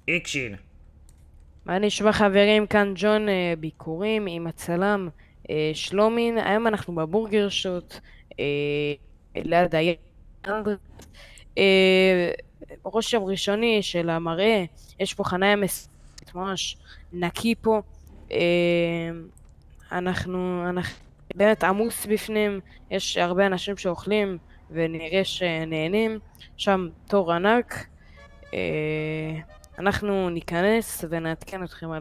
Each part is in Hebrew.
אקשן. מה נשמע חברים? כאן ג'ון ביקורים עם הצלם שלומין. היום אנחנו בבורגר שוט אה, ליד הים. אה, רושם ראשוני של המראה, יש פה חניה מסוימת, ממש נקי פה. אה, אנחנו באמת עמוס בפנים, יש הרבה אנשים שאוכלים ונראה שנהנים, שם תור ענק. אה, אנחנו ניכנס ונעדכן אתכם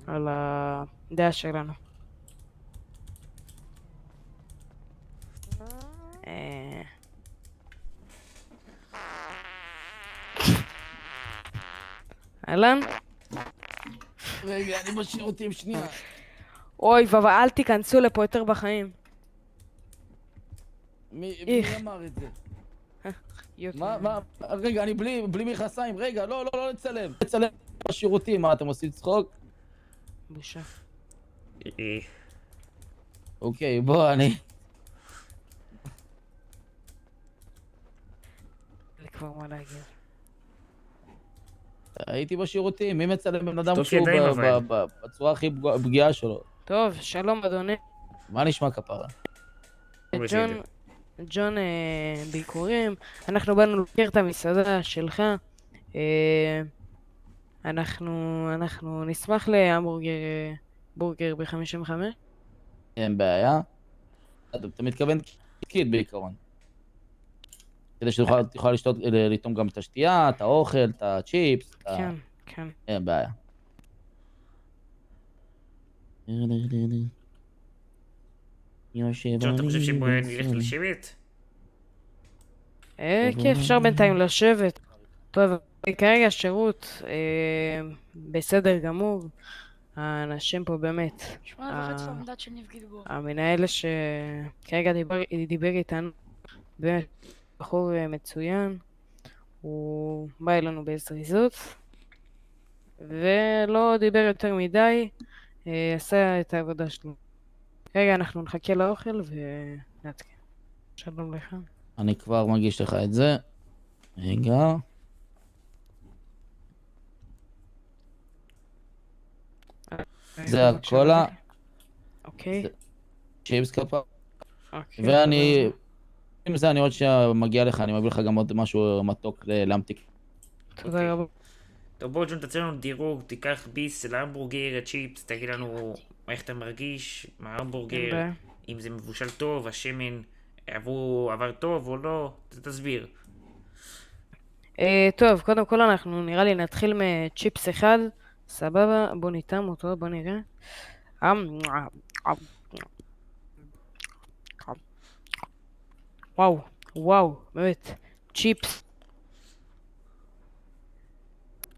על הדעה שלנו. אה, אהלן? רגע, אני משאיר אותי עם שנייה. אוי ואבוי, אל תיכנסו לפה יותר בחיים. מי אמר את זה? מה? רגע, אני בלי מכנסיים. רגע, לא לצלם. לצלם בשירותים. מה, אתם עושים צחוק? בושה. אוקיי, בוא, לי כבר מה להגיד. הייתי בשירותים. מי מצלם בן אדם שטוף כשהוא ידיים אבל. בצורה הכי פגיעה שלו? טוב, שלום אדוני. מה נשמע כפרה? בסדר. ג'ון ביקורים. אנחנו באנו לבקר את המסעדה שלך. אה, אנחנו נשמח להמבורגר בורגר ב-55. אין בעיה. אתה מתכוון תפקיד בעיקרון. כדי שתוכל לשתות, לטעום גם את השתייה, את האוכל, את הצ'יפס. כן, כן. אין בעיה. ג'ון, אתה חושב שבוא נלך לשבת? כן, אפשר בינתיים לשבת. טוב, כרגע השירות בסדר גמור. האנשים פה באמת. 8.5 במדד של ניב גלבוע. המנהל שכרגע דיבר איתנו, באמת בחור מצוין. הוא בא אלינו בזריזות, ולא דיבר יותר מדי, עשה את העבודה שלו. רגע, אנחנו נחכה לאוכל ונעדכן. שלום לך. אני כבר מגיש לך את זה. רגע. זה הקולה. אוקיי. צ'יפס כפה. אוקיי, ואני... עם זה אני עוד שמגיע לך, אני מביא לך גם עוד משהו מתוק להמתיק. תודה רבה. טוב, בוא ג'ון, תצא לנו דירוג, תיקח ביס להמבורגר, הצ'יפס, תגיד לנו איך אתה מרגיש מההמבורגר, אם זה מבושל טוב, השמן עבר טוב או לא, תסביר. טוב, קודם כל אנחנו נראה לי נתחיל מצ'יפס אחד. סבבה, בוא ניתן אותו, בוא נראה. וואו, וואו, באמת, צ'יפס.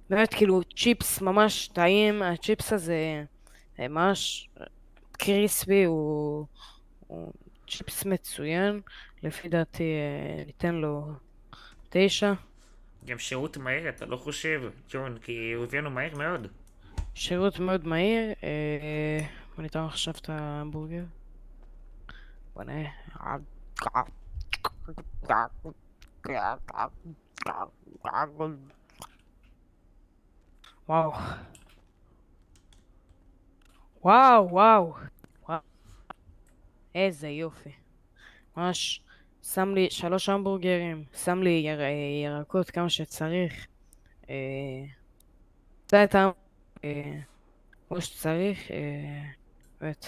באמת כאילו צ'יפס ממש טעים, הצ'יפס הזה ממש קריספי, הוא צ'יפס מצוין. לפי דעתי ניתן לו 9. גם שירות מהיר, אתה לא חושב, ג'ון, כי הוא הביא לנו מהר מאוד. שירות מאוד מהיר. בוא ניתן עכשיו את ההמבורגר. בוא נראה. וואו. וואו, וואו. וואו. איזה יופי. ממש שם לי 3 המבורגרים, שם לי ירקות כמה שצריך. עשה את כמו שצריך, באמת.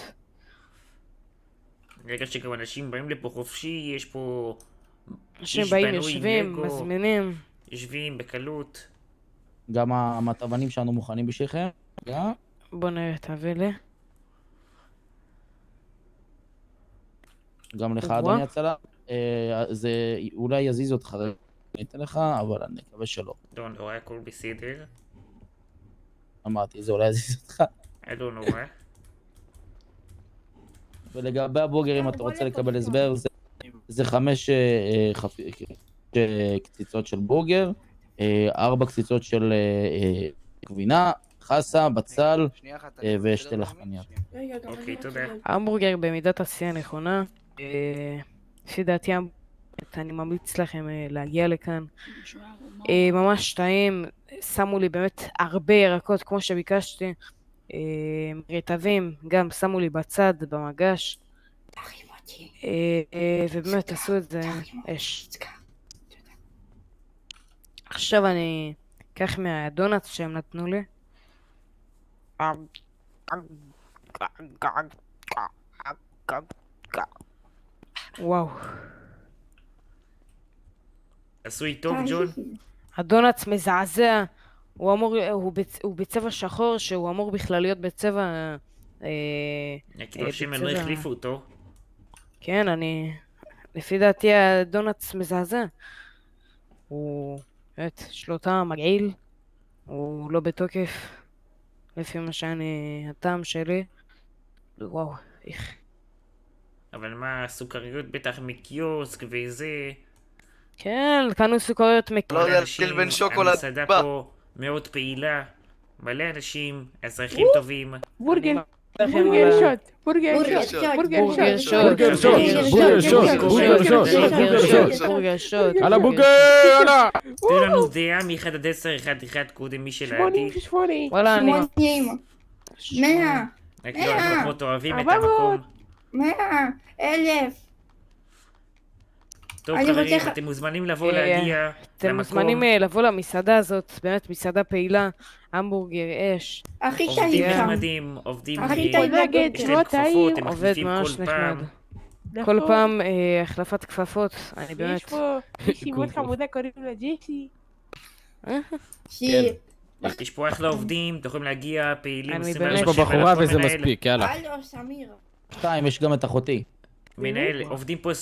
רגע שגם אנשים באים לפה חופשי, יש פה אנשים איש באים, בנוי עם יושבים, לגו, מזמינים. יושבים בקלות. גם המטבנים שלנו מוכנים בשבילכם. בוא נראה, תביא לי. גם לך אדוני הצלם. זה אולי יזיז אותך, אני אתן לך, אבל אני מקווה שלא. לא נורא, הכל בסדר. אמרתי, זה אולי יזיז אותך. לא נורא. ולגבי הבורגרים, אתה רוצה לקבל הסבר, זה 5 קציצות של בורגר, 4 קציצות של גבינה, חסה, בצל ושתי לחמניות. אוקיי, תודה. המבורגר במידת עשייה נכונה. לפי דעתי אני ממליץ לכם להגיע לכאן. ממש טעים, שמו לי באמת הרבה ירקות כמו שביקשתי. רטבים גם שמו לי בצד, במגש. ובאמת עשו את זה אש. עכשיו אני אקח מהדונלדס שהם נתנו לי. וואו. עשוי טוב, ג'ון? הדונלדס מזעזע. הוא בצבע שחור, שהוא אמור בכלל להיות בצבע... כאילו שמן לא החליפו אותו. כן, לפי דעתי הדונלדס מזעזע. הוא... באמת, יש לו טעם מגעיל. הוא לא בתוקף. לפי מה הטעם שלי. וואו, איך. אבל מה, סוכריות בטח מקיוסק וזה... כן, קנו סוכריות לא יודע להבדיל בין שוקולד. המסעדה פה מאוד פעילה. מלא אנשים, אזרחים טובים. בורגר שוט, בורגר שוט. על הבוגר, יאללה! תנו לנו דעה מ-1 עד 10, 1 קודם מי שלהגיד. 88. וואלה, אני... 100, רק לא, אנחנו פחות אוהבים את המקום. 100, 1,000. טוב אני חברים, רוצה- אתם מוזמנים לבוא להגיע אתם מוזמנים לבוא למסעדה הזאת, באמת מסעדה פעילה, המבורגר, אש. הכי עובדים טעים שם. נחמדים, עובדים... הכי טעים. יש להם כפפות, הם עובד מחליפים ממש כל נחמד. פעם. כל פעם החלפת כפפות, אני יש באמת... פה מישהי מאוד חמודה קוראים לה ג'סי. שהיא... יש פה אחלה עובדים, אתם יכולים להגיע פעילים. אני 24/7, באמת- יש פה בחורה לכל וזה מנהל. מספיק, יאללה. הלו, סמיר. 2, יש גם את אחותי. מנהל, עובדים פה 24/7,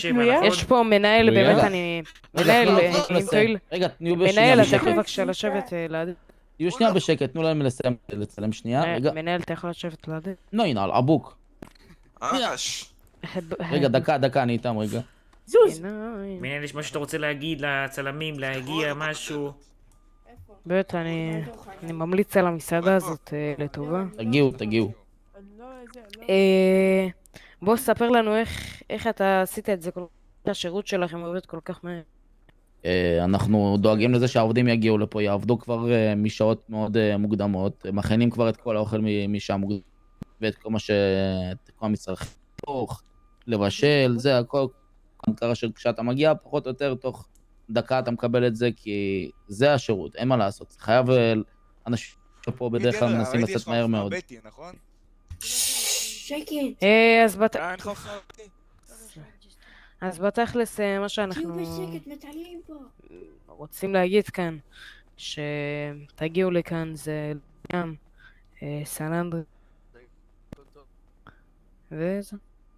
פנויה? נכון? יש פה מנהל, רגע. באמת אני... מנהל, אם תואיל... רגע, תהיו בשנייה מנהל, אתה בשקט. יכול בבקשה לשבת לידי. תהיו שנייה בשקט, תנו להם לצלם שנייה. רגע, מנהל, אתה יכול לשבת לידי. נו, הנה, על אבוק. רגע, דקה, אני איתם רגע. זוז. מנהל, יש משהו שאתה רוצה להגיד לצלמים, להגיע, משהו? באמת, אני ממליץ על המסעדה הזאת לטובה. תגיעו. בוא ספר לנו איך אתה עשית את זה, השירות שלכם עובד כל כך מהר. אנחנו דואגים לזה שהעובדים יגיעו לפה, יעבדו כבר משעות מאוד מוקדמות, מכינים כבר את כל האוכל משעה מוקדמת, ואת כל מה מצטרך לתוך, לבשל, זה הכל, ככה שכשאתה מגיע פחות או יותר תוך דקה אתה מקבל את זה, כי זה השירות, אין מה לעשות, חייב אנשים שפה בדרך כלל מנסים לצאת מהר מאוד. שקט. אז בתכלס מה תהיו שאנחנו בשקט, מטיילים פה. רוצים להגיד כאן, שתגיעו לכאן זה גם סן אנדריאס. וזה.